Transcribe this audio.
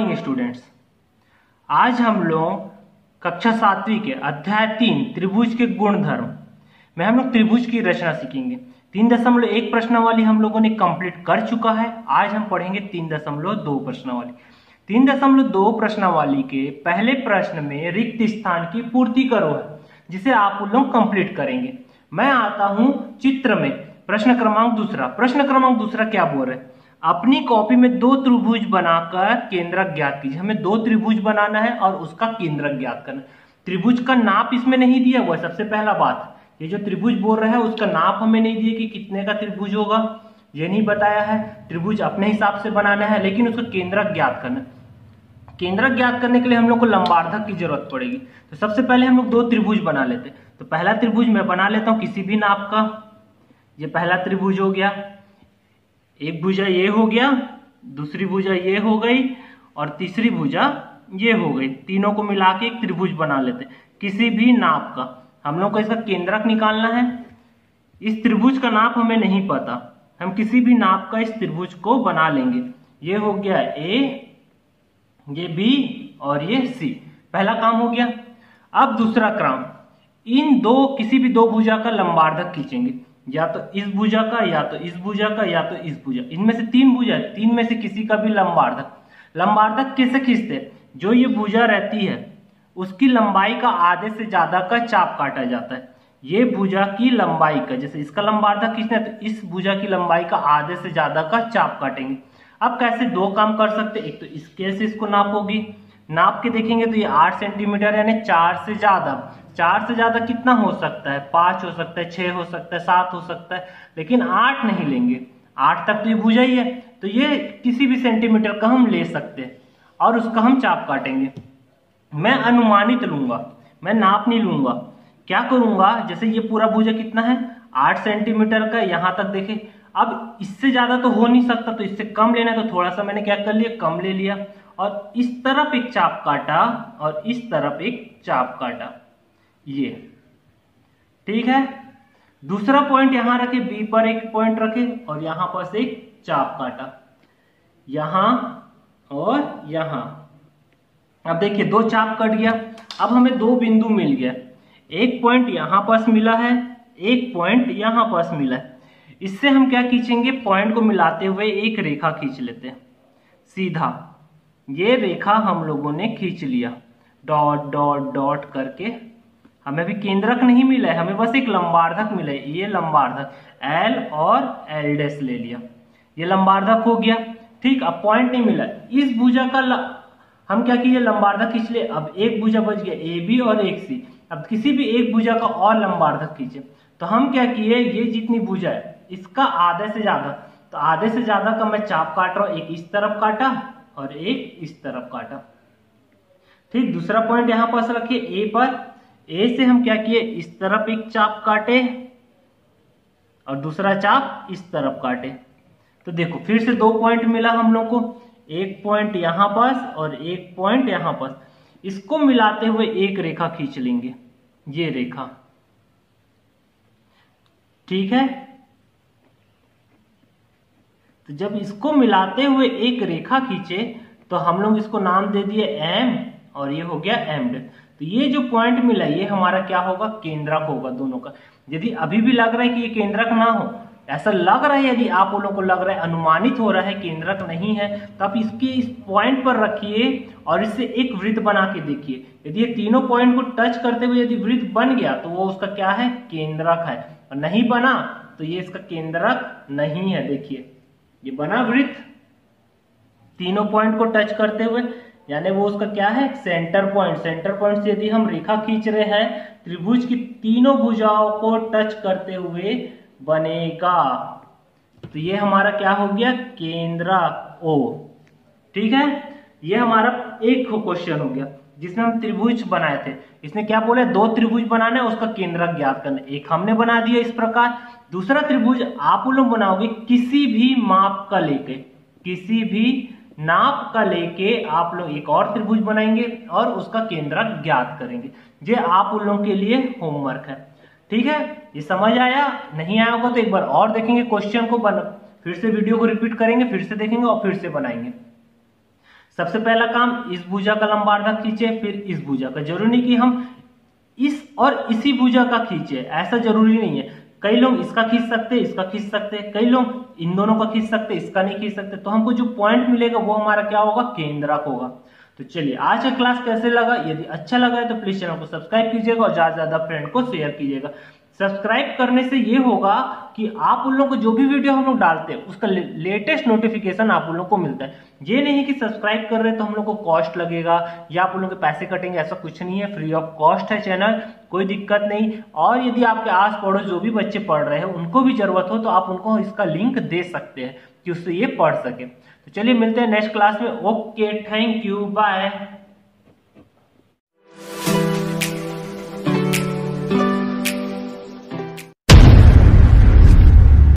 Morning students. आज हम लोग कक्षा 7वीं के अध्याय 3 त्रिभुज के गुणधर्म में हम लोग त्रिभुज की रचना सीखेंगे। 3.1 प्रश्नावली हम लोगों ने कंप्लीट कर चुका है। आज हम पढ़ेंगे 3.2 प्रश्नावली। 3.2 प्रश्नावली के पहले प्रश्न में रिक्त स्थान की पूर्ति करो है, जिसे आप लोग कंप्लीट करेंगे। मैं आता हूं चित्र में। प्रश्न क्रमांक दूसरा क्या बोल रहे हैं? अपनी कॉपी में 2 त्रिभुज बनाकर केंद्रक ज्ञात कीजिए। हमें 2 त्रिभुज बनाना है और उसका केंद्रक ज्ञात करना। त्रिभुज का नाप इसमें नहीं दिया हुआ। सबसे पहला बात, ये जो त्रिभुज बोल रहा है उसका नाप हमें नहीं दिया कि कितने का त्रिभुज होगा, ये नहीं बताया है। त्रिभुज अपने हिसाब से बनाना है, लेकिन उसका केंद्रक ज्ञात करना। केंद्रक ज्ञात करने के लिए हम लोग को लंबार्धक की जरूरत पड़ेगी। तो सबसे पहले हम लोग 2 त्रिभुज बना लेते हैं। तो पहला त्रिभुज मैं बना लेता हूं किसी भी नाप का। ये पहला त्रिभुज हो गया, एक भुजा ये हो गया, दूसरी भुजा ये हो गई और तीसरी भुजा ये हो गई। तीनों को मिला के एक त्रिभुज बना लेते हैं किसी भी नाप का। हम लोग को इसका केंद्रक निकालना है। इस त्रिभुज का नाप हमें नहीं पता, हम किसी भी नाप का इस त्रिभुज को बना लेंगे। ये हो गया ए, ये बी और ये सी। पहला काम हो गया। अब दूसरा काम, इन किसी भी 2 भुजा का लंबार्धक खींचेंगे, या तो इस भुजा का, या तो इस भुजा का, या तो इस भुजा। इनमें से 3 भुजा है, 3 में से किसी का भी लंबार्धक कैसे खींचते हैं? जो ये भुजा रहती है उसकी लंबाई का आधे से ज्यादा का चाप काटा जाता है। ये भुजा की लंबाई का, जैसे इसका लंबार्धक खींचना है तो इस भुजा की लंबाई का आधे से ज्यादा का चाप काटेंगे। अब कैसे 2 काम कर सकते? एक तो इसके से इसको नापोगी, नाप के देखेंगे तो ये 8 सेंटीमीटर यानी 4 से ज्यादा कितना हो सकता है? 5 हो सकता है, 6 हो सकता है, 7 हो सकता है, लेकिन 8 नहीं लेंगे। 8 तक तो ये भुजा ही है, तो ये किसी भी सेंटीमीटर का हम ले सकते हैं और उसका हम चाप काटेंगे। मैं अनुमानित लूंगा, मैं नाप नहीं लूंगा। क्या करूंगा, जैसे ये पूरा भुजा कितना है? 8 सेंटीमीटर का। यहां तक देखे, अब इससे ज्यादा तो हो नहीं सकता, तो इससे कम लेना है। तो थोड़ा सा मैंने क्या कर लिया, कम ले लिया और इस तरफ एक चाप काटा और इस तरफ एक चाप काटा। ये ठीक है। दूसरा पॉइंट यहां रखे, बी पर एक पॉइंट रखे और यहां पर से एक चाप काटा, यहां और यहां। अब देखिए 2 चाप कट गया। अब हमें 2 बिंदु मिल गया। एक पॉइंट यहां पास मिला है, एक पॉइंट यहां पास मिला है। इससे हम क्या खींचेंगे? पॉइंट को मिलाते हुए एक रेखा खींच लेते हैं सीधा। ये रेखा हम लोगों ने खींच लिया, डॉट डॉट डॉट करके। हमें भी केंद्रक नहीं मिला है, हमें बस एक लंबार्धक मिला है। ये लंबार्धक L और L' ले लिया, ये लंबार्धक हो गया। ठीक, अब पॉइंट नहीं मिला। इस भुजा का हम क्या किए? लंबार्धक खींच ले। अब एक भुजा बच गया, ए बी और एक सी। अब किसी भी एक भुजा का और लंबार्धक खींचे। तो हम क्या किए, ये जितनी भुजा है इसका आधे से ज्यादा, तो आधे से ज्यादा का मैं चाप काट रहा हूं। एक इस तरफ काटा और एक इस तरफ काटा। ठीक, दूसरा पॉइंट यहां पास रखिए ए पर। ए से हम क्या किए, इस तरफ एक चाप काटे और दूसरा चाप इस तरफ काटे। तो देखो फिर से 2 पॉइंट मिला हम लोग को, एक पॉइंट यहां पास और एक पॉइंट यहां पास। इसको मिलाते हुए एक रेखा खींच लेंगे, ये रेखा। ठीक है, तो जब इसको मिलाते हुए एक रेखा खींचे तो हम लोग इसको नाम दे दिए एम और ये हो गया एम। तो ये जो पॉइंट मिला ये हमारा क्या होगा? केंद्रक होगा दोनों का। यदि अभी भी लग रहा है कि ये केंद्रक ना हो, ऐसा लग रहा है, यदि आप लोगों को लग रहा है, अनुमानित हो रहा है केंद्रक नहीं है, तो आप इसके इस पॉइंट पर रखिए और इससे एक वृत्त बना के देखिए। यदि ये तीनों पॉइंट को टच करते हुए यदि वृत्त बन गया तो वो उसका क्या है? केंद्रक है। और नहीं बना तो ये इसका केंद्रक नहीं है। देखिए ये बना वृत्त तीनों पॉइंट को टच करते हुए, यानी वो उसका क्या है? Centre point. सेंटर पॉइंट से यदि हम रेखा खींच रहे हैं, त्रिभुज की तीनों भुजाओं को टच करते हुए बनेगा। तो ये हमारा क्या हो गया? केंद्रक O। ठीक है, ये हमारा एक क्वेश्चन हो गया जिसमें हम त्रिभुज बनाए थे। इसने क्या बोला? 2 त्रिभुज बनाना है, उसका केंद्रक ज्ञात करना। एक हमने बना दिया इस प्रकार। दूसरा त्रिभुज आप लोग बनाओगे किसी भी माप का लेके, किसी भी नाप का लेके आप लोग एक और त्रिभुज बनाएंगे और उसका केंद्रक ज्ञात करेंगे। ये आप उन लोगों के लिए होमवर्क है। ठीक है, ये समझ आया? नहीं आया होगा तो एक बार और देखेंगे क्वेश्चन को, फिर से वीडियो को रिपीट करेंगे, फिर से देखेंगे और फिर से बनाएंगे। सबसे पहला काम इस भुजा का लंबार्धक खींचे, फिर इस भुजा का। जरूरी नहीं कि हम इस और इसी भुजा का खींचे, ऐसा जरूरी नहीं है। कई लोग इसका खींच सकते हैं, इसका खींच सकते हैं, कई लोग इन दोनों का खींच सकते हैं, इसका नहीं खींच सकते। तो हमको जो पॉइंट मिलेगा वो हमारा क्या होगा, केंद्रक होगा। तो चलिए आज का क्लास कैसे लगा, यदि अच्छा लगा है तो प्लीज चैनल को सब्सक्राइब कीजिएगा और ज्यादा से ज्यादा फ्रेंड को शेयर कीजिएगा। सब्सक्राइब करने से ये होगा कि आप उन लोगों को जो भी वीडियो हम लोग डालते हैं उसका लेटेस्ट नोटिफिकेशन आप उन लोगों को मिलता है। ये नहीं कि सब्सक्राइब कर रहे हैं तो हम लोग को कॉस्ट लगेगा या आप उन लोगों के पैसे कटेंगे, ऐसा कुछ नहीं है। फ्री ऑफ कॉस्ट है चैनल, कोई दिक्कत नहीं। और यदि आपके आस पड़ोस जो भी बच्चे पढ़ रहे हैं उनको भी जरूरत हो तो आप उनको इसका लिंक दे सकते हैं कि उससे ये पढ़ सके। तो चलिए मिलते हैं नेक्स्ट क्लास में। Okay, thank you, bye.